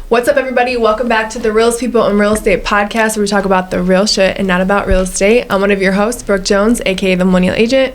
What's up, everybody? Welcome back to the Realest People in Real Estate podcast, where we talk about the real shit and not about real estate. I'm one of your hosts, Brooke Jones, aka the Millennial Agent.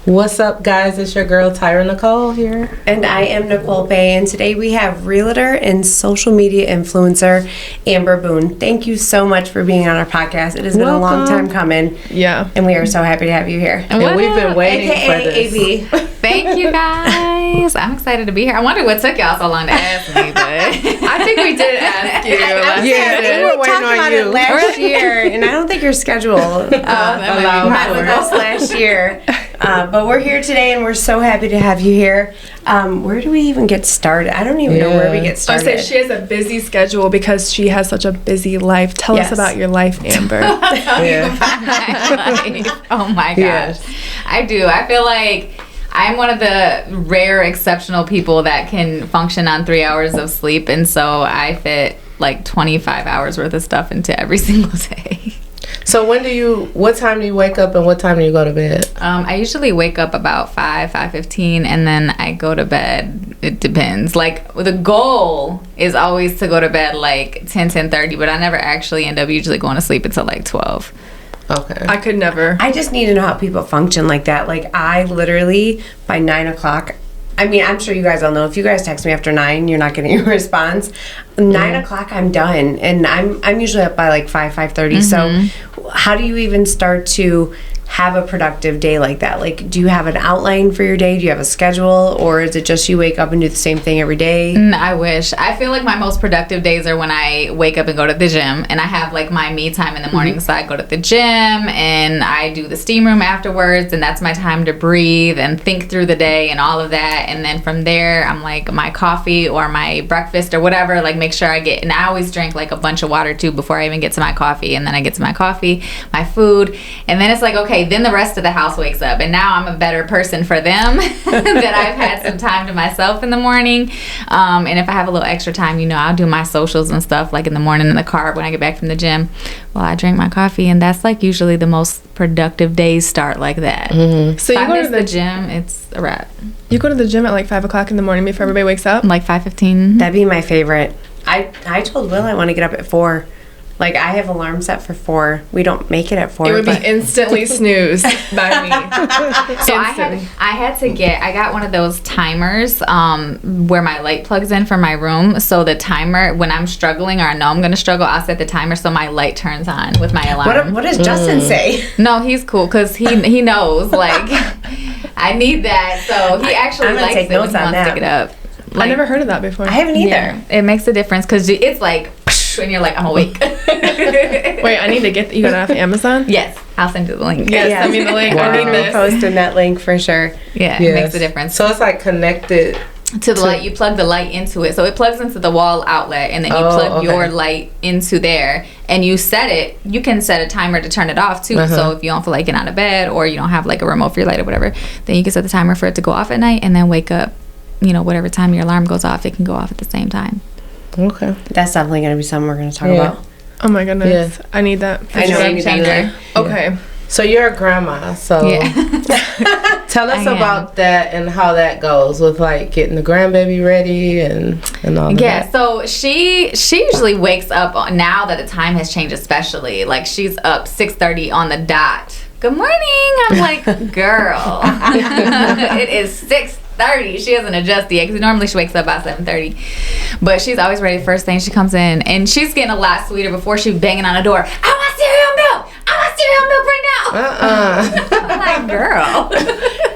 What's up, guys? It's your girl Tyra Nicole here. And I am Nicole Bay, and today we have realtor and social media influencer Amber Boone. Thank you so much for being on our podcast. It has been a long time coming. Yeah. And we are so happy to have you here. And we've been waiting for this. AKA AB. Thank you, guys. I'm excited to be here. I wonder what took y'all so long to ask me, but I think we did ask you. We were waiting on you. Last year, and I don't think your schedule allowed for us last year. But we're here today, and we're so happy to have you here. Where do we even get started? I don't even know where we get I started. say she has a busy schedule because she has such a busy life. Tell us about your life, Amber. Oh my gosh. Yes. I do. I feel like I'm one of the rare exceptional people that can function on 3 hours of sleep, and so I fit like 25 hours worth of stuff into every single day. So what time do you wake up and what time do you go to bed? I usually wake up about 5:15, and then I go to bed. It depends. Like, the goal is always to go to bed like 10:30, but I never actually end up usually going to sleep until like 12. Okay. I could never. I just need to know how people function like that. Like, I literally, by 9 o'clock, I mean, I'm sure you guys all know, if you guys text me after 9, you're not getting a response. 9 o'clock, I'm done. And I'm usually up by like 5:30. So how do you even start to have a productive day like that? Like, do you have an outline for your day? Do you have a schedule? Or is it just you wake up and do the same thing every day? I wish. I feel like my most productive days are when I wake up and go to the gym, and I have like my me time in the morning. So I go to the gym and I do the steam room afterwards, and that's my time to breathe and think through the day and all of that. And then from there, I'm like, my coffee or my breakfast or whatever, like make sure I get, and I always drink like a bunch of water too before I even get to my coffee. And then I get to my coffee, my food, and then it's like, okay, then the rest of the house wakes up, and now I'm a better person for them that I've had some time to myself in the morning. And if I have a little extra time, I'll do my socials and stuff like in the morning in the car when I get back from the gym. Well, I drink my coffee, and that's like usually the most productive days start like that. So if I miss the gym, it's a wrap. You go to the gym at like 5 o'clock in the morning before everybody wakes up? Like 5:15. That'd be my favorite. I told Will I want to get up at 4. Like, I have alarm set for 4. We don't make it at 4. It would be instantly snoozed by me. So I got one of those timers where my light plugs in for my room. So the timer, when I'm struggling or I know I'm going to struggle, I'll set the timer so my light turns on with my alarm. What does Justin say? No, he's cool because he knows, like, I need that. So he actually likes it when he wants to get up. I never heard of that before. I haven't either. Yeah, it makes a difference because it's like, and you're like, I'm awake. Wait, I need to get you got it off Amazon? Yes, I'll send you the link. Yes, send me the link. Wow. I need this. Posting that link for sure. Yeah, it makes a difference. So it's like connected to the light. You plug the light into it, so it plugs into the wall outlet, and then you plug your light into there, and you set it. You can set a timer to turn it off too. So if you don't feel like getting out of bed, or you don't have like a remote for your light or whatever, then you can set the timer for it to go off at night, and then wake up. Whatever time your alarm goes off, it can go off at the same time. Okay. That's definitely going to be something we're going to talk about. Oh my goodness. Yeah. I need that. I know you need that. Okay. So you're a grandma, so tell us about that and how that goes with like getting the grandbaby ready and all that. Yeah, so she usually wakes up now that the time has changed, especially like she's up 6:30 on the dot. Good morning. I'm like, girl, it is 6:30. She hasn't adjusted yet because normally she wakes up about 7:30, but she's always ready. First thing she comes in, and she's getting a lot sweeter before she's banging on the door. I want cereal milk. I want cereal milk right now. I'm like, girl.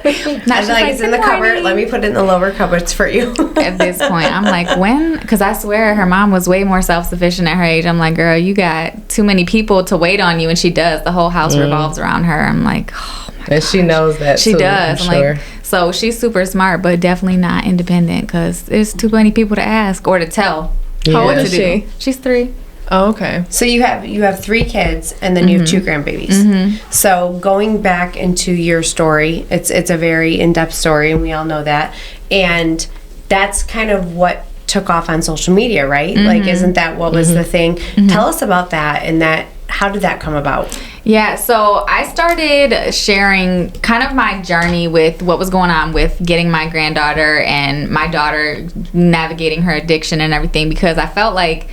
I'm like, it's in the cupboard. Let me put it in the lower cupboards for you. At this point, I'm like, when? Because I swear her mom was way more self-sufficient at her age. I'm like, girl, you got too many people to wait on you, and she does. The whole house revolves around her. I'm like, oh my God. And she knows that she too, does. I'm like, sure. So she's super smart, but definitely not independent because there's too many people to ask or to tell. How old is she? She's 3. Oh, okay. So you have 3 kids, and then you have 2 grandbabies. So going back into your story, it's a very in-depth story, and we all know that. And that's kind of what took off on social media, right? Like, isn't that what was the thing? Tell us about that, and that how did that come about? Yeah, so I started sharing kind of my journey with what was going on with getting my granddaughter and my daughter navigating her addiction and everything, because I felt like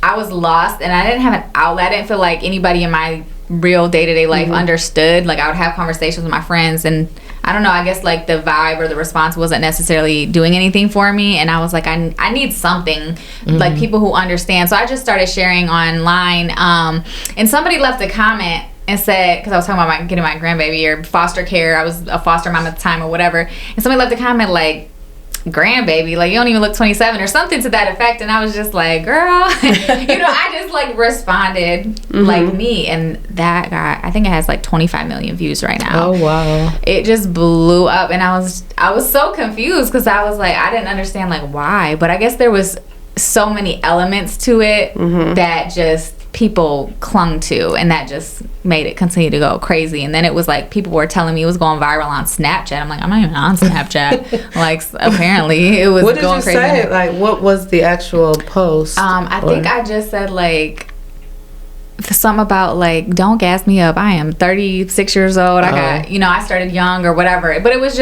I was lost and I didn't have an outlet. I didn't feel like anybody in my real day-to-day life understood. Like, I would have conversations with my friends, and I don't know, I guess like the vibe or the response wasn't necessarily doing anything for me, and I was like, I need something, like people who understand. So I just started sharing online, and somebody left a comment and said, because I was talking about getting my grandbaby or foster care, I was a foster mom at the time or whatever, and somebody left a comment like, grandbaby, like, you don't even look 27 or something to that effect, and I was just like, girl, I just like responded like me, and that guy, I think it has like 25 million views right now. Oh wow. It just blew up, and I was so confused, because I was like, I didn't understand like why, but I guess there was so many elements to it that just people clung to, and that just made it continue to go crazy. And then it was like people were telling me it was going viral on Snapchat. I'm like, I'm not even on Snapchat. Like, apparently it was What did going you crazy. say? Like, what was the actual post? I think I just said like something about like, don't gas me up, I am 36 years old, I got, I started young or whatever, but it was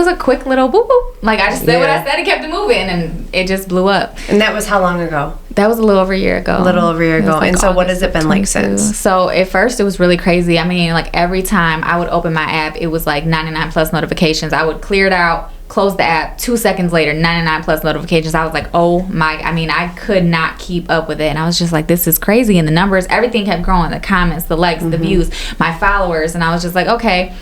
a quick little boop boop, like I just said what I said and kept it moving, and it just blew up. And that was how long ago? That was a little over a year ago. Like, and so what has it been like since? So at first it was really crazy. I mean, like every time I would open my app, it was like 99 plus notifications. I would clear it out, close the app, 2 seconds later, 99 plus notifications. I was like, I could not keep up with it. And I was just like, this is crazy. And the numbers, everything kept growing, the comments, the likes, the views, my followers. And I was just like, okay.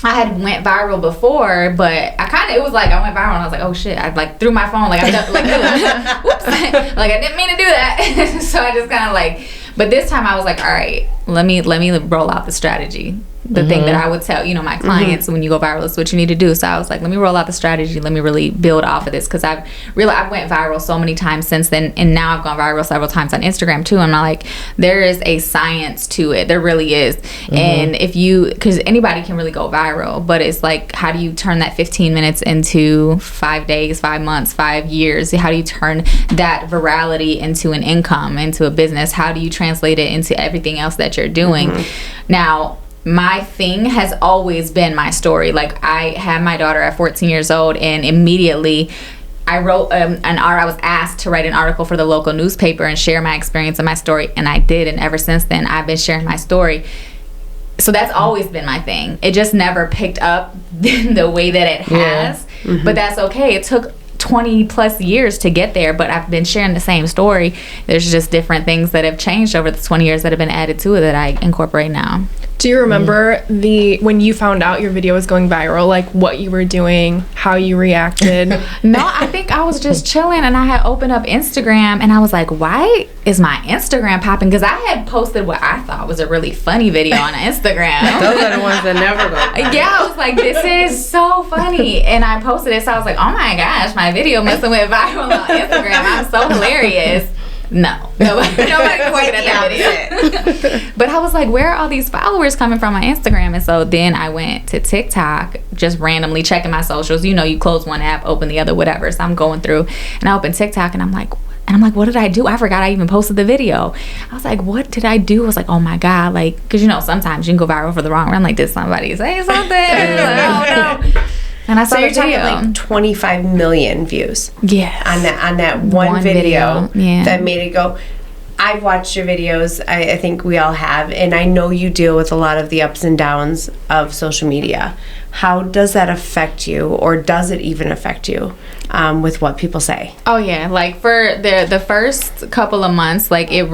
I had went viral before, but it was like I went viral and I was like, oh shit, I like threw my phone, like I like, whoops, like I didn't mean to do that. So I just kind of like, but this time I was like, all right, let me roll out the strategy. The thing that I would tell, my clients, when you go viral, is what you need to do. So I was like, let me roll out the strategy. Let me really build off of this, because I've went viral so many times since then, and now I've gone viral several times on Instagram too. And I'm like, there is a science to it. There really is. And because anybody can really go viral, but it's like, how do you turn that 15 minutes into 5 days, 5 months, 5 years? How do you turn that virality into an income, into a business? How do you translate it into everything else that you're doing? Now, my thing has always been my story. Like, I had my daughter at 14 years old, and immediately I wrote I was asked to write an article for the local newspaper and share my experience and my story, and I did. And ever since then, I've been sharing my story. So that's always been my thing. It just never picked up the way that it has, but that's okay. It took 20 plus years to get there, but I've been sharing the same story. There's just different things that have changed over the 20 years that have been added to it that I incorporate now. Do you remember when you found out your video was going viral, like what you were doing, how you reacted? No, I think I was just chilling, and I had opened up Instagram, and I was like, why is my Instagram popping? Because I had posted what I thought was a really funny video on Instagram. Those are the ones that never go. Yeah, I was like, this is so funny. And I posted it, so I was like, oh my gosh, my video must have went viral on Instagram. I'm so hilarious. No, nobody quite at that video. But I was like, where are all these followers coming from on Instagram? And so then I went to TikTok, just randomly checking my socials. You close one app, open the other, whatever. So I'm going through, and I opened TikTok, and I'm like, what did I do? I forgot I even posted the video. I was like, what did I do? I was like, oh my God, like, because sometimes you can go viral for the wrong reason. Like, did somebody say something? Like, oh no. And I saw you're talking like 25 million views. Yeah. On that one video that made it go. I've watched your videos. I think we all have, and I know you deal with a lot of the ups and downs of social media. How does that affect you, or does it even affect you with what people say? Oh yeah, like for the first couple of months, like it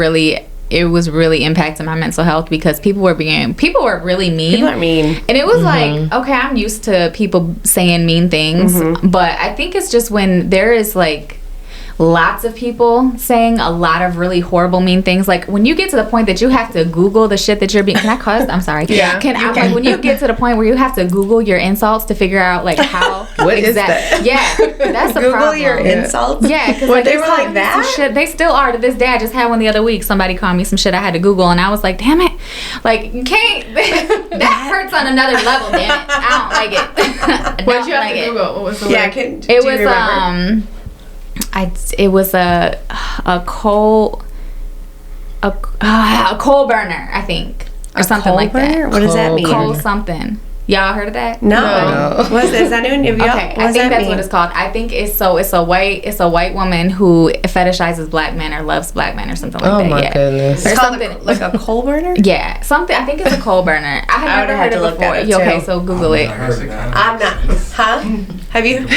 was really impacting my mental health, because people were really mean. People are mean. And it was like, okay, I'm used to people saying mean things, but I think it's just when there is like lots of people saying a lot of really horrible, mean things. Like when you get to the point that you have to Google the shit that you're being. Can I cuss? I'm sorry. Yeah. Like when you get to the point where you have to Google your insults to figure out like how. What is that? Yeah, that's the Google problem. your insults. Yeah, because like, they were like that. Shit, they still are to this day. I just had one the other week. Somebody called me some shit I had to Google, and I was like, damn it, like you can't. That hurts on another level. Damn it, I don't like it. What did you have to Google? What was the word? It was it was a a coal burner, I think, or something like that. What does that mean? Coal something. Y'all heard of that? No. What's is that new? Okay, I think that's what it's called. I think it's a white woman who fetishizes black men or loves black men or something like that. Oh my goodness! It's called like a coal burner. Yeah, something. I think it's a coal burner. I had never heard it before. Okay, so Google it. I'm not. Huh? Have you?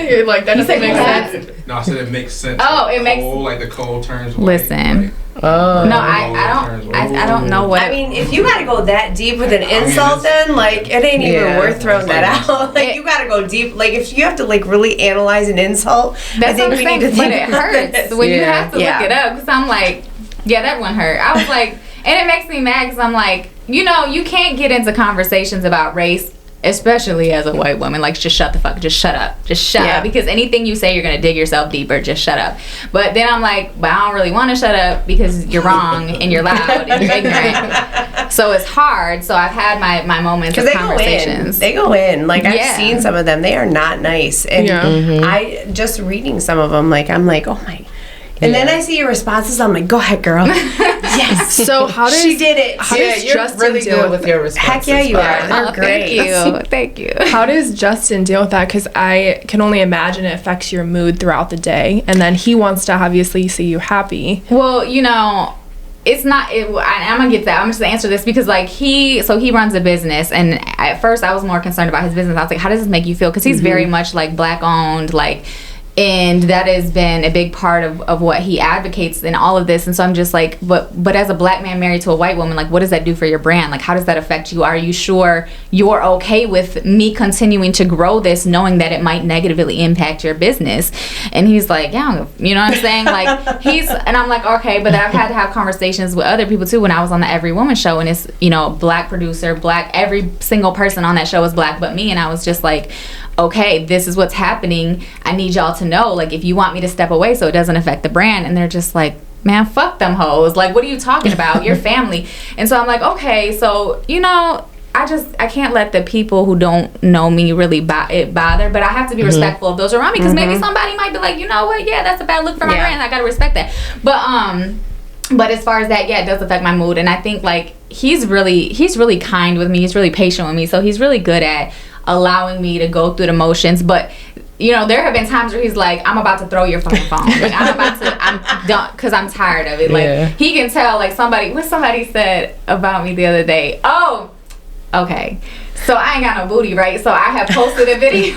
You're like, that doesn't make sense. No, I said it makes sense. Oh, it makes. Like the coal turns white. Listen. Oh. No, I don't know what. I mean, if you gotta go that deep with an insult, then like it ain't even worth throwing that out. Like you gotta go deep. Like if you have to like really analyze an insult, that's I think what we I'm need to saying. think But it hurts when you have to look it up because I'm like, yeah, that one hurt. I was like, and it makes me mad because I'm like, you can't get into conversations about race. Especially as a white woman, like just shut up, because anything you say, you're gonna dig yourself deeper. Just shut up. But then I'm like, but I don't really want to shut up because you're wrong and you're loud and you're ignorant. So it's hard. So I've had my moments of conversations. They go in. Like I've seen some of them. They are not nice. And I just reading some of them, like I'm like, oh my. And then I see your responses. I'm like, go ahead, girl. Yes. So how does she did it? How does you're Justin really deal good with your responses. Heck yeah, you are. Oh, great. Thank you. How does Justin deal with that? Because I can only imagine it affects your mood throughout the day, and then he wants to obviously see you happy. Well, it's not. I'm gonna get that. I'm just gonna answer this because like he runs a business, and at first I was more concerned about his business. I was like, how does this make you feel? Because he's very much like black owned, like. And that has been a big part of what he advocates in all of this. And so I'm just like, but as a black man married to a white woman, like, what does that do for your brand? Like, how does that affect you? Are you sure you're okay with me continuing to grow this, knowing that it might negatively impact your business? And he's like, yeah, you know what I'm saying? Like, and I'm like, okay, but I've had to have conversations with other people too when I was on the Every Woman show, and it's, black producer, every single person on that show was black but me. And I was just like, okay, this is what's happening. I need y'all to know, like, if you want me to step away so it doesn't affect the brand. And they're just like, man, fuck them hoes. Like, what are you talking about? Your family. And so I'm like, okay, so, I can't let the people who don't know me really bother, but I have to be respectful of those around me because maybe somebody might be like, you know what? Yeah, that's a bad look for my brand. I got to respect that. But as far as that, yeah, it does affect my mood. And I think, like, he's really kind with me. He's really patient with me. So he's really good at allowing me to go through the motions. But there have been times where he's like, I'm about to throw your fucking phone. Like, I'm done because I'm tired of it. Like, he can tell, like, what somebody said about me the other day. Oh, okay. So I ain't got no booty, right? So I have posted a video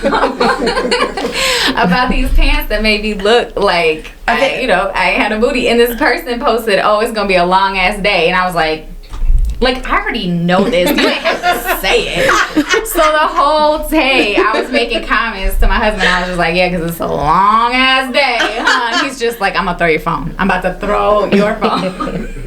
about these pants that made me look like, I ain't had a booty. And this person posted, oh, it's going to be a long ass day. And I was like, I already know this. You ain't have to say it. So the whole day, I was making comments to my husband. I was just like, yeah, because it's a long ass day, huh? And he's just like, I'm going to throw your phone. I'm about to throw your phone.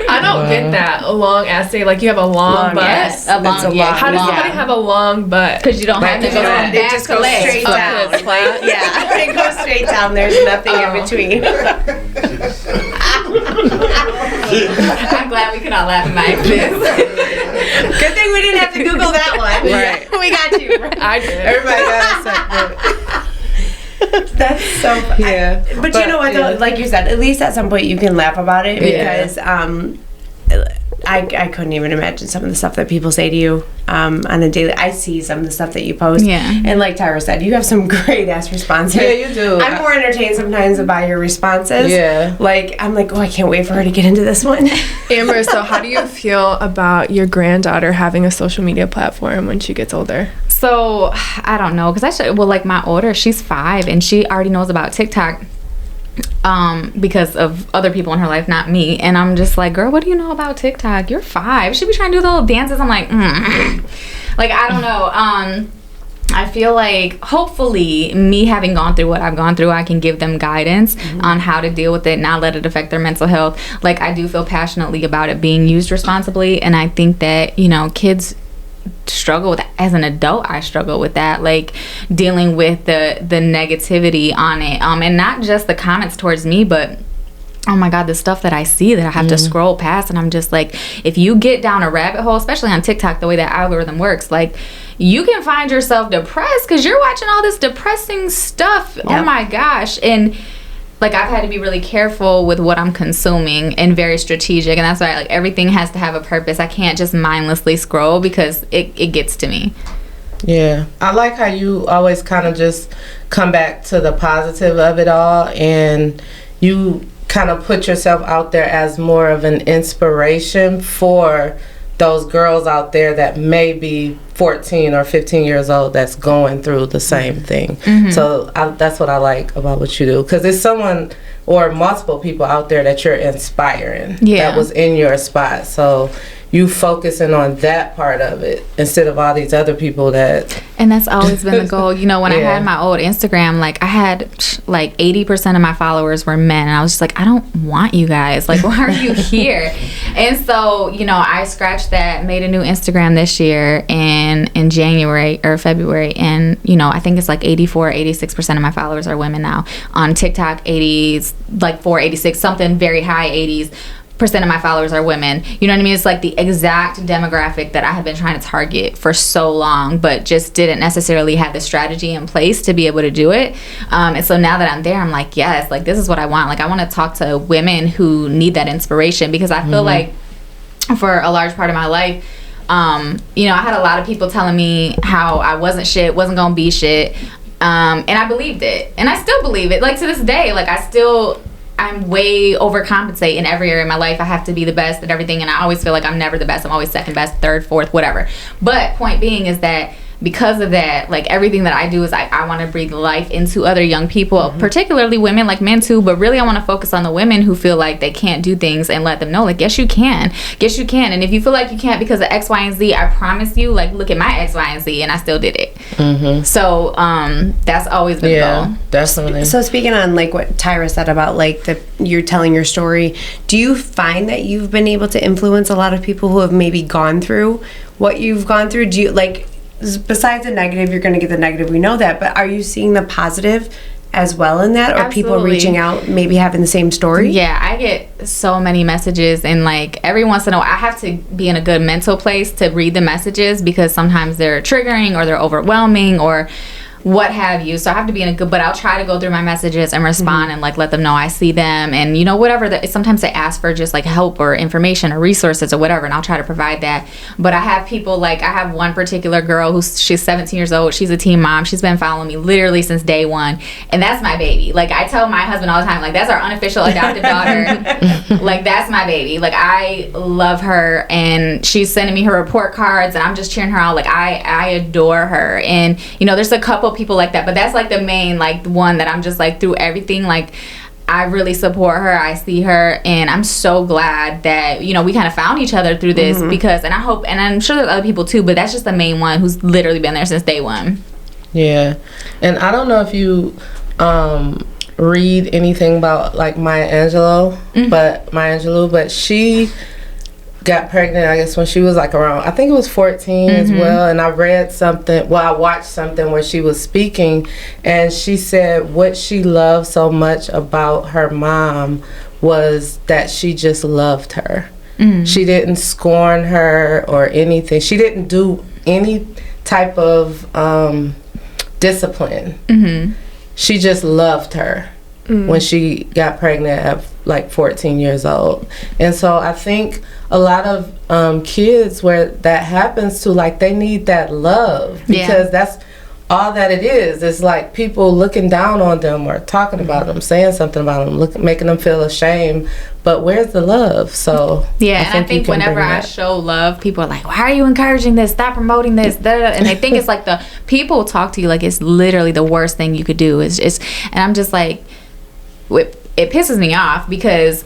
I don't get that. A long ass day. Like, you have a long butt. Yes, How does somebody have a long butt? Because you don't have to go from it just goes straight down. Yeah, it goes straight down. There's nothing in between. I'm glad we could all laugh at my expense. Good thing we didn't have to Google that one. Right. We got you. I did. Everybody got a That's so funny. Yeah. But you know what, though? Like you said, at least at some point you can laugh about it because I couldn't even imagine some of the stuff that people say to you on a daily. I see some of the stuff that you post. Yeah. And like Tyra said, you have some great ass responses. Yeah, you do. I'm more entertained sometimes by your responses. Yeah. Like, I'm like, oh, I can't wait for her to get into this one. Amber, so how do you feel about your granddaughter having a social media platform when she gets older? So, I don't know. Because like my older, she's 5 and she already knows about TikTok. Because of other people in her life, not me. And I'm just like, girl, what do you know about TikTok? You're 5. She be trying to do the little dances. I'm like, Like, I don't know. I feel like hopefully me having gone through what I've gone through, I can give them guidance on how to deal with it, not let it affect their mental health. Like, I do feel passionately about it being used responsibly. And I think that, kids struggle with, as an adult, I struggle with that, like dealing with the negativity on it, and not just the comments towards me, but oh my god, the stuff that I see that I have to scroll past. And I'm just like, if you get down a rabbit hole, especially on TikTok, the way that algorithm works, like, you can find yourself depressed because you're watching all this depressing stuff. Oh my gosh. And like I've had to be really careful with what I'm consuming and very strategic, and that's why like everything has to have a purpose. I can't just mindlessly scroll because it gets to me. Yeah, I like how you always kind of just come back to the positive of it all, and you kind of put yourself out there as more of an inspiration for those girls out there that may be 14 or 15 years old that's going through the same thing. So that's what I like about what you do, because there's someone or multiple people out there that you're inspiring that was in your spot. So you focusing on that part of it instead of all these other people that... And that's always been the goal. You know, when I had my old Instagram, like I had like 80% of my followers were men, and I was just like, I don't want you guys. Like, why are you here? And so, you know, I scratched that, made a new Instagram this year in January or February, and you know, I think it's like 86% of my followers are women now. On TikTok, 80s, like 86, something very high 80s. % of my followers are women. You know what I mean? It's like the exact demographic that I have been trying to target for so long, but just didn't necessarily have the strategy in place to be able to do it. And so now that I'm there, I'm like, yes, like this is what I want. Like I want to talk to women who need that inspiration, because I feel like for a large part of my life, you know, I had a lot of people telling me how I wasn't shit, wasn't gonna be shit, and I believed it, and I still believe it. Like to this day, like I'm way overcompensate in every area of my life. I have to be the best at everything, and I always feel like I'm never the best. I'm always second best, third, fourth, whatever. But point being is that because of that, like everything that I do is I want to breathe life into other young people, particularly women, like men too, but really I want to focus on the women who feel like they can't do things and let them know, like, yes you can, and if you feel like you can't because of X, Y, and Z, I promise you, like, look at my X, Y, and Z, and I still did it. So that's always been the goal. Definitely. So speaking on like what Tyra said about like you're telling your story, do you find that you've been able to influence a lot of people who have maybe gone through what you've gone through? Do you, like, besides the negative, you're going to get the negative, we know that, but are you seeing the positive as well in that, or Absolutely. people reaching out maybe having the same story? Yeah, I get so many messages, and like every once in a while I have to be in a good mental place to read the messages, because sometimes they're triggering or they're overwhelming or what have you. So I have to be in a good, but I'll try to go through my messages and respond and like let them know I see them, and you know, whatever that, sometimes they ask for just like help or information or resources or whatever, and I'll try to provide that. But I have people, like I have one particular girl she's 17 years old, she's a teen mom, she's been following me literally since day one, and that's my baby. Like I tell my husband all the time, like that's our unofficial adopted daughter. Like that's my baby. Like I love her, and she's sending me her report cards, and I'm just cheering her on. Like I adore her. And you know, there's a couple people like that, but that's like the main, like the one that I'm just like through everything, like I really support her, I see her, and I'm so glad that, you know, we kind of found each other through this, because, and I hope, and I'm sure there's other people too, but that's just the main one who's literally been there since day one. Yeah. And I don't know if you read anything about like Maya Angelou, but she got pregnant, I guess, when she was like around, I think it was 14 as well. And I read something, I watched something where she was speaking, and she said what she loved so much about her mom was that she just loved her. She didn't scorn her or anything. She didn't do any type of discipline. She just loved her when she got pregnant at like 14 years old. And so I think a lot of kids where that happens to, like, they need that love, because that's all that it is. It's like people looking down on them or talking about them, saying something about them, making them feel ashamed. But where's the love? So I think whenever I show love, people are like, why are you encouraging this? Stop promoting this. And they think it's like the people talk to you like it's literally the worst thing you could do. It's just, and I'm just like, it pisses me off, because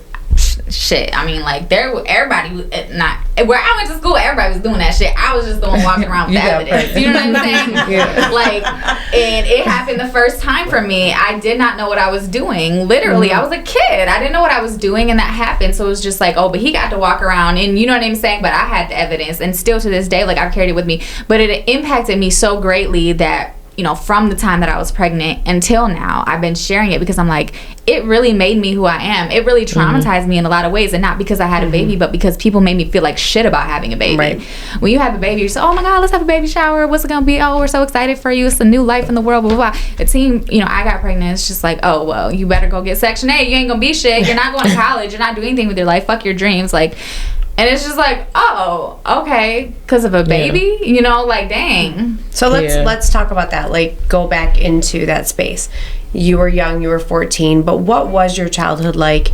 shit, I mean, like everybody, not where I went to school, everybody was doing that shit. I was just the one walking around with the evidence. You know what I'm saying? Like, and it happened the first time for me. I did not know what I was doing. Literally, I was a kid. I didn't know what I was doing, and that happened. So it was just like, oh, but he got to walk around, and you know what I'm saying? But I had the evidence, and still to this day, like I've carried it with me. But it impacted me so greatly that, you know, from the time that I was pregnant until now, I've been sharing it because I'm like, it really made me who I am. It really traumatized me in a lot of ways, and not because I had a baby, but because people made me feel like shit about having a baby. Right. When you have a baby, you say, oh my God, let's have a baby shower. What's it gonna be? Oh, we're so excited for you. It's a new life in the world, blah, blah, blah. It seemed, you know, I got pregnant. It's just like, oh, well, you better go get Section 8. You ain't gonna be shit. You're not going to college. You're not doing anything with your life. Fuck your dreams. Like, and it's just like, oh, okay, because of a baby, you know, like, dang. So let's talk about that. Like, go back into that space. You were young, you were 14, but what was your childhood like?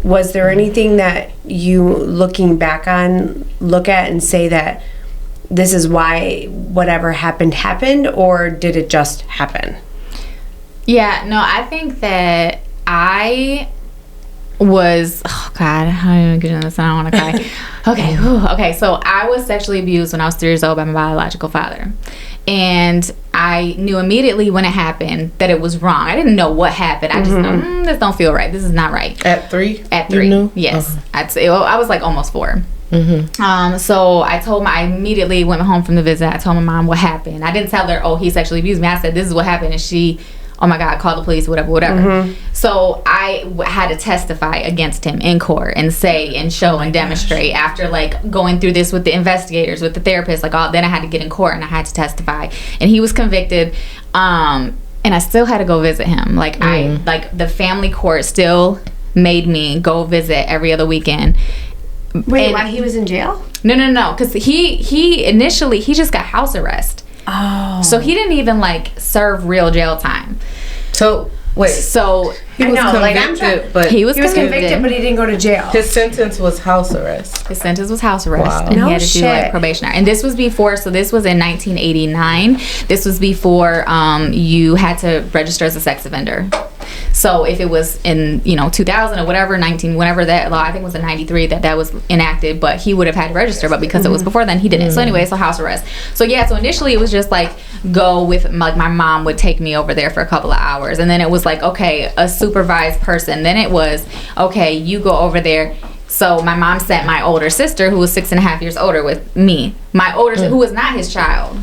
Was there anything that you, looking back on, look at and say that this is why whatever happened, or did it just happen? Yeah, no, I think that I was, oh God, how do I even get into this? I don't want to cry. Okay, so I was sexually abused when I was 3 years old by my biological father. And I knew immediately when it happened that it was wrong. I didn't know what happened. I just know, this don't feel right. This is not right. At 3? At 3. You knew? Yes. I'd say, well, I was like almost 4. So I immediately went home from the visit. I told my mom what happened. I didn't tell her, oh, he sexually abused me. I said, this is what happened. And she, oh my God, call the police, whatever. So I had to testify against him in court and say and show and demonstrate after like going through this with the investigators, with the therapist, like all, then I had to get in court and I had to testify. And he was convicted. And I still had to go visit him. Like the family court still made me go visit every other weekend. Wait, while he was in jail? No, because he initially, he just got house arrest. Oh. So he didn't even like serve real jail time. So wait. So He was convicted, but he was convicted, but he didn't go to jail. his sentence was house arrest. His sentence was house arrest, Wow. and No he had to do like shit. probationary. And this was before, so this was in 1989. This was before you had to register as a sex offender. So if it was in 2000 or whatever, whenever that law, I think it was in 93 that was enacted, but he would have had to register, but because it was before then, he didn't. So anyway, so house arrest. So yeah, so initially it was just like go with, like my mom would take me over there for a couple of hours, and then it was like, okay, a supervised person. Then it was, okay, you go over there. So my mom sent my older sister, who was 6.5 years older, with me. My older sister, who was not his child.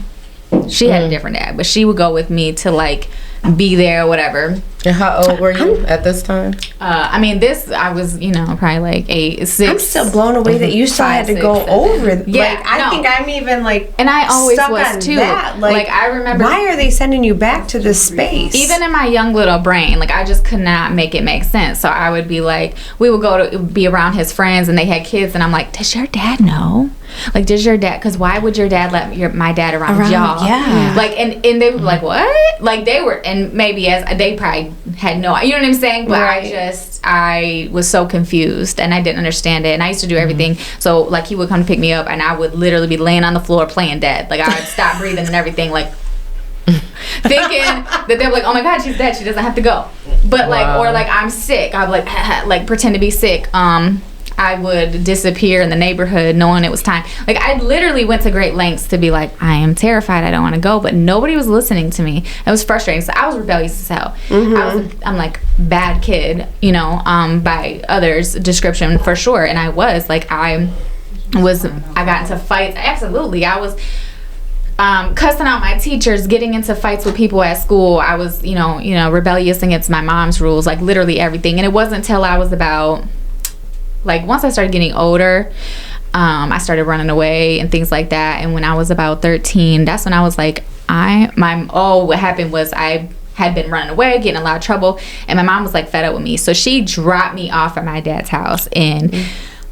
She had a different dad, but she would go with me to like be there or whatever. And how old were you at this time? I mean, I was, probably like 8, 6. I'm still blown away that you still had to 5, go 6, 7. over. Yeah, Like, I no. think I'm even like, And I always stuck was on too. that. Like, I remember. why are they sending you back to this space? Even in my young little brain, like I just could not make it make sense. So I would be like, we would go to be around his friends, and they had kids, and I'm like, does your dad know? Like, does your dad? Because why would your dad let my dad around y'all? Yeah. Like, and they would be like, what? Like they were, and maybe they probably had no, you know what I'm saying? But Right. I was so confused, and I didn't understand it. And I used to do everything. So like he would come to pick me up, and I would literally be laying on the floor playing dead. Like I would stop breathing and everything, like thinking that they were like, oh my God, she's dead. She doesn't have to go. But like, or like I'm sick. I would like pretend to be sick. I would disappear in the neighborhood knowing it was time. Like I literally went to great lengths to be like, I am terrified, I don't want to go, but nobody was listening to me. It was frustrating. So I was rebellious as hell. I'm like bad kid, by others' description for sure. And I was like, I got into fights. Absolutely. I was cussing out my teachers, getting into fights with people at school. I was, rebellious against my mom's rules, like literally everything. And it wasn't until I was about, like, once I started getting older, I started running away and things like that. And when I was about 13, that's when I was like, what happened was I had been running away, getting in a lot of trouble, and my mom was like fed up with me. So she dropped me off at my dad's house and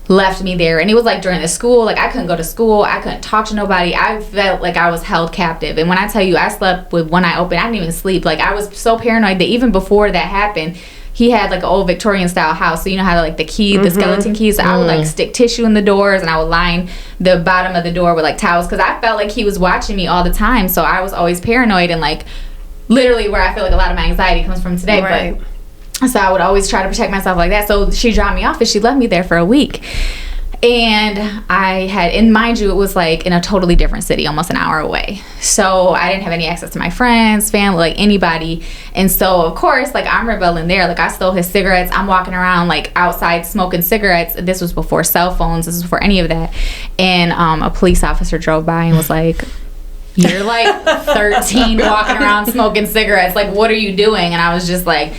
left me there. And it was like during the school, like I couldn't go to school, I couldn't talk to nobody. I felt like I was held captive. And when I tell you I slept with one eye open, I didn't even sleep. Like I was so paranoid that even before that happened, he had like an old Victorian style house, so you know how like the key, the skeleton keys. So I would like stick tissue in the doors, and I would line the bottom of the door with like towels, because I felt like he was watching me all the time. So I was always paranoid, and like literally where I feel like a lot of my anxiety comes from today. Right. But so I would always try to protect myself like that. So she dropped me off, and she left me there for a week. And and mind you, it was like in a totally different city, almost an hour away. So I didn't have any access to my friends, family, like anybody. And so of course, like I'm rebelling there. Like I stole his cigarettes. I'm walking around like outside smoking cigarettes. This was before cell phones. This was before any of that. And a police officer drove by and was like, you're like 13 walking around smoking cigarettes. Like, what are you doing? And I was just like,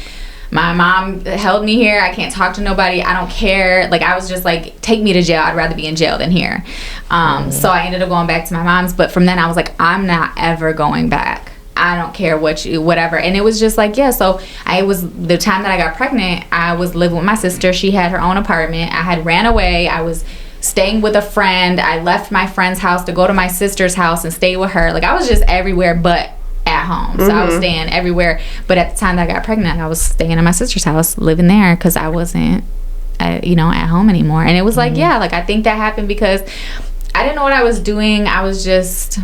my mom held me here. I can't talk to nobody. I don't care. Like, I was just like, take me to jail. I'd rather be in jail than here. So I ended up going back to my mom's. But from then I was like, I'm not ever going back. I don't care whatever. And it was just like, yeah. So the time that I got pregnant, I was living with my sister. She had her own apartment. I had ran away. I was staying with a friend. I left my friend's house to go to my sister's house and stay with her. Like, I was just everywhere but at home. So I was staying everywhere. But at the time that I got pregnant, I was staying in my sister's house, living there, because I wasn't, at home anymore. And it was like, yeah, like, I think that happened because I didn't know what I was doing. I was just,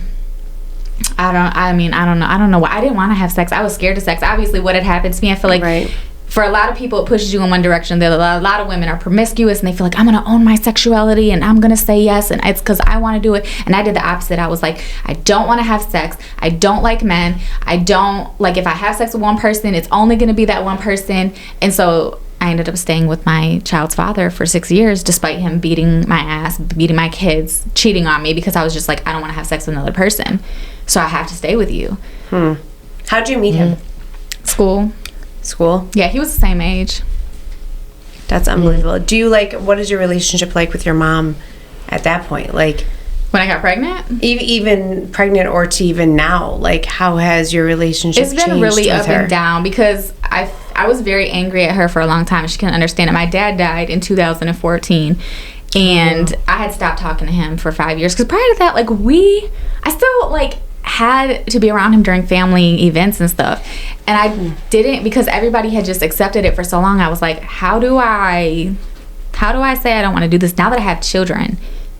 I don't know why. I didn't want to have sex. I was scared of sex. Obviously, what had happened to me, I feel like for a lot of people, it pushes you in one direction. A lot of women are promiscuous and they feel like, I'm going to own my sexuality and I'm going to say yes and it's because I want to do it. And I did the opposite. I was like, I don't want to have sex. I don't like men. I don't, like, if I have sex with one person, it's only going to be that one person. And so I ended up staying with my child's father for 6 years, despite him beating my ass, beating my kids, cheating on me, because I was just like, I don't want to have sex with another person. So I have to stay with you. How'd you meet him? School. Yeah, he was the same age. That's unbelievable. Do you what is your relationship like with your mom at that point? Like, when I got pregnant? Even pregnant or to even now, like, how has your relationship changed? It's been really with up her? and down because I was very angry at her for a long time and she couldn't understand it. My dad died in 2014 and I had stopped talking to him for 5 years because prior to that, I still had to be around him during family events and stuff, and I didn't, because everybody had just accepted it for so long. I was like, how do I say I don't want to do this now that I have children?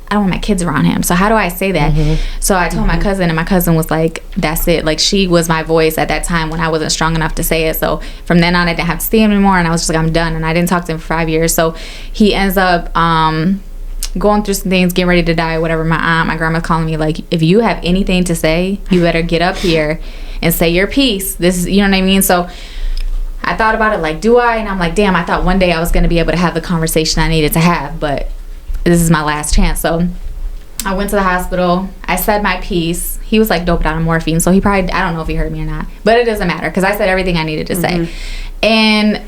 I don't want my kids around him, so how do I say that? So I told my cousin, and my cousin was like, that's it. Like, she was my voice at that time when I wasn't strong enough to say it. So from then on, I didn't have to see him anymore, and I was just like, I'm done. And I didn't talk to him for 5 years. So he ends up going through some things, getting ready to die, whatever. My grandma's calling me like, if you have anything to say, you better get up here and say your piece. This is, you know what I mean? So I thought about it, like, do I? And I'm like, damn, I thought one day I was going to be able to have the conversation I needed to have, but this is my last chance. So I went to the hospital. I said my piece. He was like doped out on morphine, so he probably, I don't know if he heard me or not, but it doesn't matter because I said everything I needed to say. And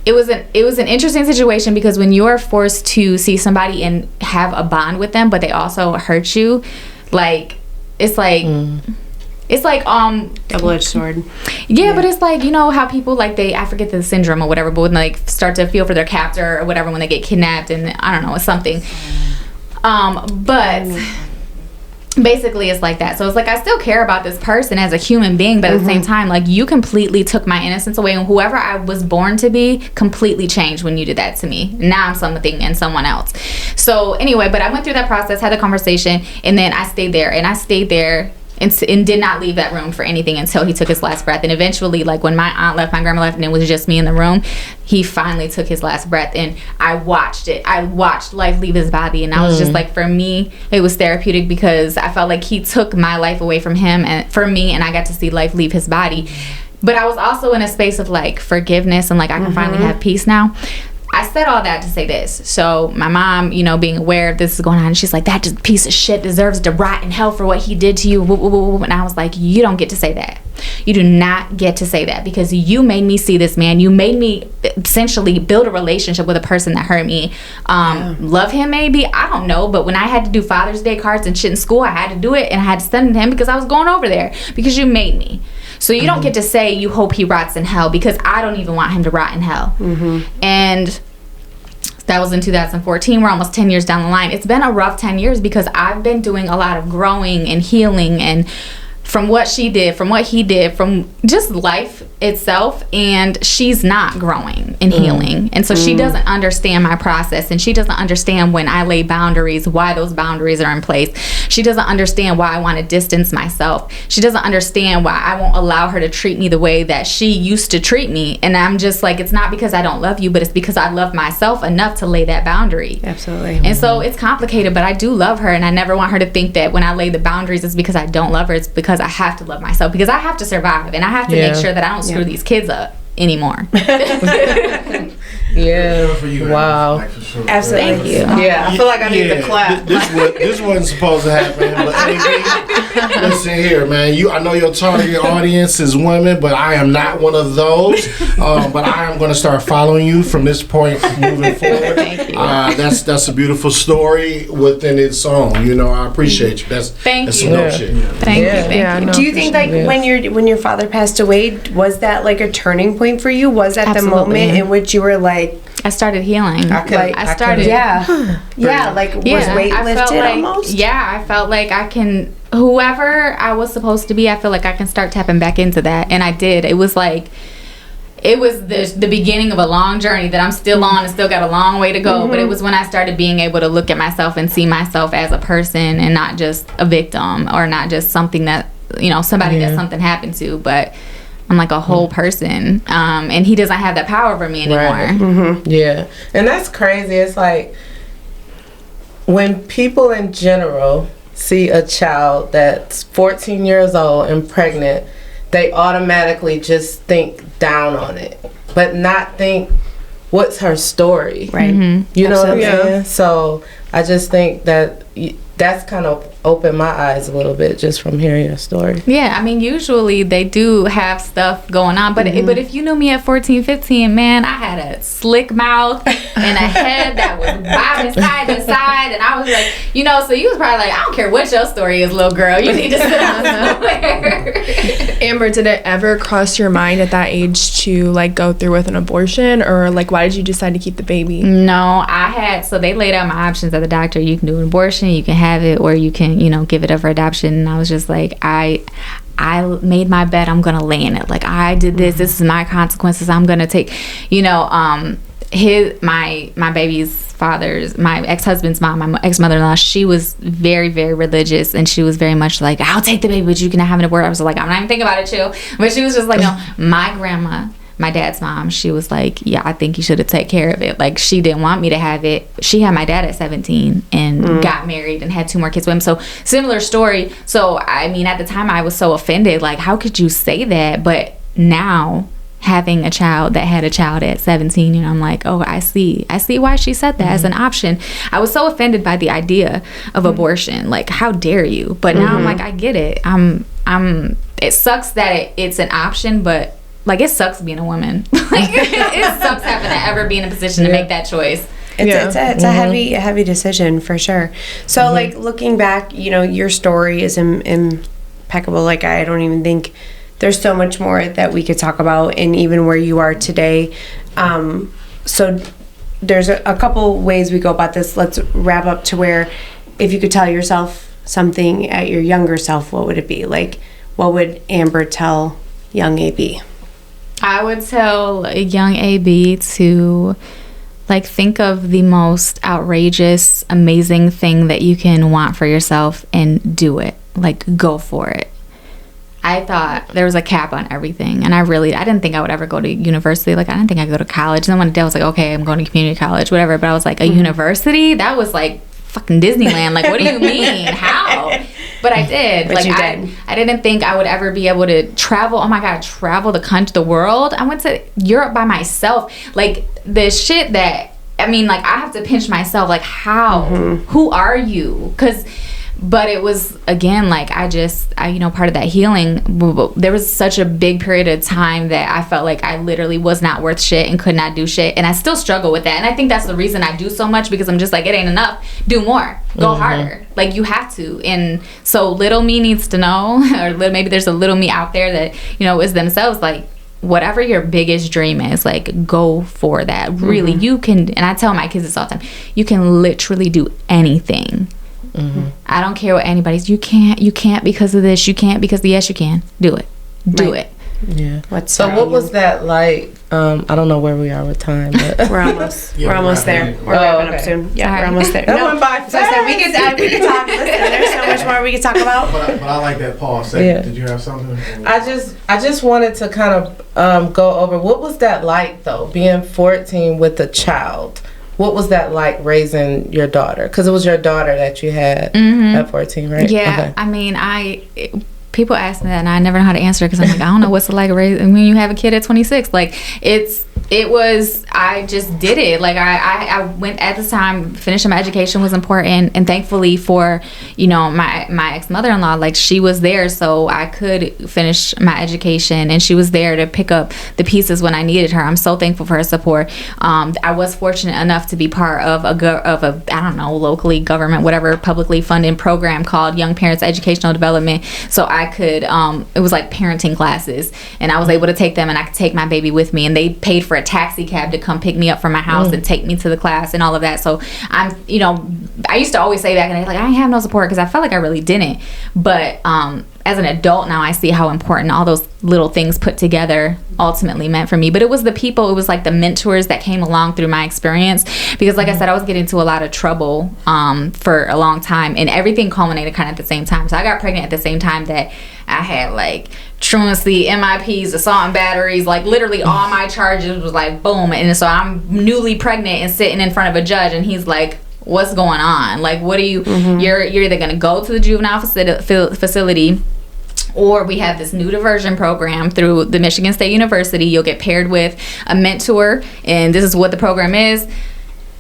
it was an interesting situation because when you're forced to see somebody and have a bond with them, but they also hurt you, like, it's like double-edged sword. Yeah, but it's like, you know how people, like, I forget the syndrome or whatever, but when they start to feel for their captor or whatever when they get kidnapped, and I don't know, it's something. But basically it's like that. So it's like, I still care about this person as a human being, but at the same time, like, you completely took my innocence away, and whoever I was born to be completely changed when you did that to me. Now I'm something and someone else. So anyway, but I went through that process, had the conversation, and then I stayed there and did not leave that room for anything until he took his last breath. And eventually, like, when my aunt left, my grandma left, and it was just me in the room, he finally took his last breath, and I watched it. I watched life leave his body, and I was just like, for me, it was therapeutic because I felt like he took my life away from him and for me, and I got to see life leave his body. But I was also in a space of, like, forgiveness and, like, I can finally have peace now. I said all that to say this. So my mom, you know, being aware of this is going on, she's like, that just piece of shit deserves to rot in hell for what he did to you. And I was like, you don't get to say that. You do not get to say that because you made me see this man. You made me essentially build a relationship with a person that hurt me. Love him maybe, I don't know. But when I had to do Father's Day cards and shit in school, I had to do it, and I had to send it to him because I was going over there because you made me. So you don't get to say you hope he rots in hell because I don't even want him to rot in hell. And that was in 2014. We're almost 10 years down the line. It's been a rough 10 years because I've been doing a lot of growing and healing, and from what she did, from what he did, from just life itself, and she's not growing and healing. And so she doesn't understand my process, and she doesn't understand when I lay boundaries, why those boundaries are in place. She doesn't understand why I want to distance myself. She doesn't understand why I won't allow her to treat me the way that she used to treat me. And I'm just like, it's not because I don't love you, but it's because I love myself enough to lay that boundary. Absolutely. And so it's complicated, but I do love her, and I never want her to think that when I lay the boundaries it's because I don't love her. It's because I have to love myself, because I have to survive, and I have to make sure that I don't screw these kids up anymore. Yeah. Good for you. Wow. Like, for sure. Absolutely. Thank you. Yeah, I feel like I need to clap. This wasn't supposed to happen. But AB, listen here, man. I know your target audience is women, but I am not one of those. But I am going to start following you from this point moving forward. Thank you. That's a beautiful story within its own. You know, I appreciate you. That's Thank you. some dope shit. Thank you. Yeah. Thank Yeah, you. no, Do you for think sure. like when your father passed away, was that like a turning point for you? Was that the Absolutely. moment in which you were like, I started healing. I started. yeah, like was weight I felt lifted like, almost? Yeah, I felt like I can, whoever I was supposed to be, I feel like I can start tapping back into that. And I did. It was like, it was the beginning of a long journey that I'm still on and still got a long way to go. But it was when I started being able to look at myself and see myself as a person and not just a victim or not just something that, somebody that something happened to, but I'm like a whole person. And he doesn't have that power over me anymore. Right. Yeah. And that's crazy. It's like when people in general see a child that's 14 years old and pregnant, they automatically just think down on it, but not think what's her story. Right. You know what I'm Absolutely. saying? So I just think that that's kind of opened my eyes a little bit just from hearing your story. Yeah, I mean, usually they do have stuff going on, but but if you knew me at 14, 15, man, I had a slick mouth and a head that was bobbing side to side, and I was like, so you was probably like, I don't care what your story is, little girl, you need to sit down somewhere. Amber, did it ever cross your mind at that age to like go through with an abortion, or like why did you decide to keep the baby? No, so they laid out my options at the doctor. You can do an abortion, you can have it, or you can, give it up for adoption. And I was just like, I made my bed, I'm gonna lay in it. Like, I did this is my consequences, I'm gonna take, my baby's father's, my ex-husband's mom, my ex-mother-in-law, she was very, very religious, and she was very much like, I'll take the baby, but you can have an abortion. I was like, I'm not even thinking about it, too. But she was just like, no. My grandma, my dad's mom, she was like, yeah, I think you should have taken care of it. Like, she didn't want me to have it. She had my dad at 17 and got married and had 2 more kids with him. So similar story. So I mean, at the time I was so offended, like, how could you say that? But now having a child that had a child at 17, I'm like, oh, I see why she said that as an option. I was so offended by the idea of abortion. Like, how dare you? But now I'm like, I get it. It sucks that it's an option, but like, it sucks being a woman. Like, it sucks having to ever be in a position to make that choice. It's a heavy decision for sure. So like looking back, your story is impeccable. Like, I don't even think there's so much more that we could talk about, and even where you are today. So there's a couple ways we go about this. Let's wrap up to where, if you could tell yourself something at your younger self, what would it be? Like, what would Amber tell young AB? I would tell a young AB to like think of the most outrageous, amazing thing that you can want for yourself and do it. Like, go for it. I thought there was a cap on everything, and I didn't think I would ever go to university. Like, I didn't think I'd go to college. And then one day I was like, okay, I'm going to community college, whatever. But I was like, a university? That was like fucking Disneyland. Like, what do you mean? How? But I did. But like, you did. I didn't think I would ever be able to travel. Oh my God, travel the world. I went to Europe by myself. Like, the shit that, I mean, like, I have to pinch myself. Like, how? Who are you? But it was, again, like, I part of that healing, there was such a big period of time that I felt like I literally was not worth shit and could not do shit. And I still struggle with that. And I think that's the reason I do so much, because I'm just like, it ain't enough. Do more. Go harder. Like, you have to. And so little me needs to know, or maybe there's a little me out there that, is themselves, like, whatever your biggest dream is, like, go for that. Really, you can, and I tell my kids this all the time, you can literally do anything. I don't care what anybody's. You can't because of this. You can't because of yes, you can. Do it. Do it. Yeah. What was that like? I don't know where we are with time, but We're almost Yeah, we're almost there. We're wrapping up soon. Yeah, we're almost there. that went by So I said we could talk. Listen, there's so much more we could talk about. But I like that pause. Yeah. Did you have something? I just wanted to kind of go over what was that like though, being 14 with a child. What was that like raising your daughter? Because it was your daughter that you had at 14, right? Yeah. Okay. I mean, people ask me that, and I never know how to answer it, because I'm like, I don't know what's it like when you have a kid at 26. Like, it's I just did it. Like I went at the time, finishing my education was important, and thankfully for, my ex-mother-in-law, like she was there so I could finish my education, and she was there to pick up the pieces when I needed her. I'm so thankful for her support. I was fortunate enough to be part of a I don't know, locally government, whatever, publicly funded program called Young Parents Educational Development. So I could, it was like parenting classes, and I was able to take them, and I could take my baby with me, and they paid for a taxi cab to come pick me up from my house and take me to the class and all of that. So I used to always say back in the day, like, I ain't have no support, because I felt like I really didn't. But as an adult now, I see how important all those little things put together ultimately meant for me. But it was the people, it was like the mentors that came along through my experience, because like I said, I was getting into a lot of trouble for a long time, and everything culminated kind of at the same time. So I got pregnant at the same time that I had like truancy, MIPs, assault and batteries, like literally all my charges was like boom. And so I'm newly pregnant and sitting in front of a judge, and he's like, what's going on? Like, what are you, you're either going to go to the juvenile facility, or we have this new diversion program through the Michigan State University. You'll get paired with a mentor, and this is what the program is.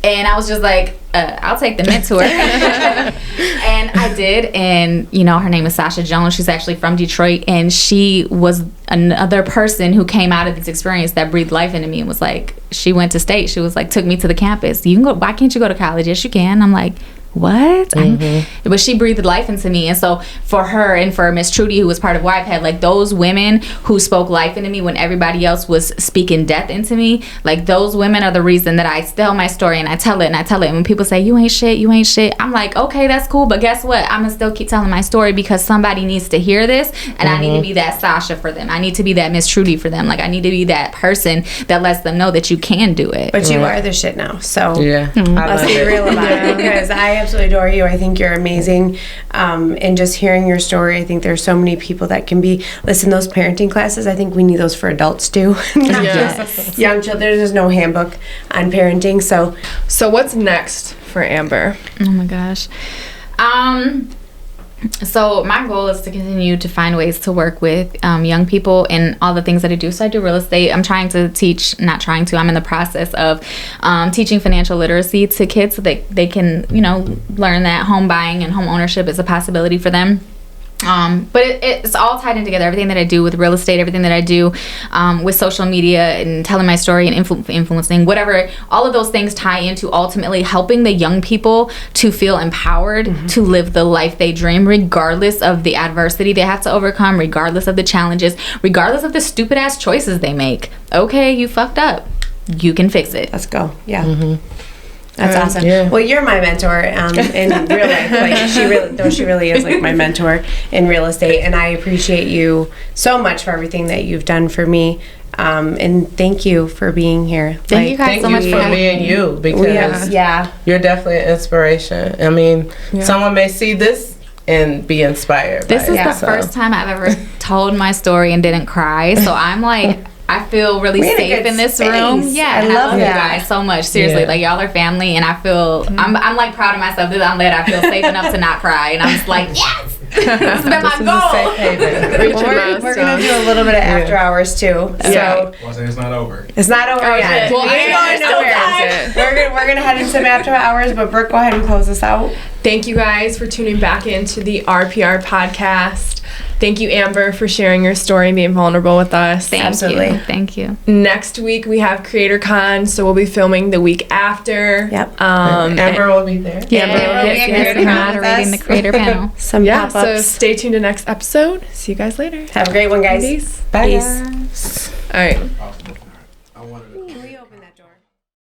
And I was just like, I'll take the mentor. And I did. And, her name is Sasha Jones. She's actually from Detroit. And she was another person who came out of this experience that breathed life into me, and was like, she went to state. She was like, took me to the campus. You can go. Why can't you go to college? Yes, you can. I'm like, what? But she breathed life into me. And so for her, and for Miss Trudy, who was part of WIPED, like those women who spoke life into me when everybody else was speaking death into me, like those women are the reason that I tell my story, and I tell it. And when people say, you ain't shit, I'm like, okay, that's cool, but guess what? I'm gonna still keep telling my story, because somebody needs to hear this, and I need to be that Sasha for them. I need to be that Miss Trudy for them. Like, I need to be that person that lets them know that you can do it. But you are the shit now, so Let's be real about it, because I absolutely adore you. I think you're amazing. And just hearing your story, I think there's so many people that can listen, those parenting classes, I think we need those for adults too, not just young children. There's no handbook on parenting. So what's next for Amber? Oh my gosh. So my goal is to continue to find ways to work with young people in all the things that I do. So I do real estate. I'm trying to teach, I'm in the process of teaching financial literacy to kids, so that they can, learn that home buying and home ownership is a possibility for them. But it's all tied in together. Everything that I do with real estate, everything that I do with social media and telling my story and influencing, whatever, all of those things tie into ultimately helping the young people to feel empowered to live the life they dream, regardless of the adversity they have to overcome, regardless of the challenges, regardless of the stupid ass choices they make. Okay, you fucked up. You can fix it. Let's go. Yeah. That's awesome. Yeah. Well, you're my mentor in real life. Like she really is like my mentor in real estate, and I appreciate you so much for everything that you've done for me. And thank you for being here. Thank you guys so much for being you, because you're definitely an inspiration. I mean, someone may see this and be inspired. This is the first time I've ever told my story and didn't cry. So I'm like, I feel really safe in this room. Yeah, I love you guys so much. Seriously, like y'all are family, and I feel I'm like proud of myself. I'm glad I feel safe enough to not cry, and I'm just like, yes. This has been my goal. We're gonna do a little bit of after hours too. So it's not over. It's not over yet. Well, we ain't going nowhere. We're gonna head into some after hours, but Brooke, go ahead and close us out. Thank you guys for tuning back into the RPR podcast. Thank you, Amber, for sharing your story and being vulnerable with us. Absolutely. Thank you. Next week we have CreatorCon, so we'll be filming the week after. Yep. Amber will be there. Yes, moderating the creator panel. Some pop-ups. So stay tuned to next episode. See you guys later. Have a great one, guys. Peace. Bye. Peace. All right.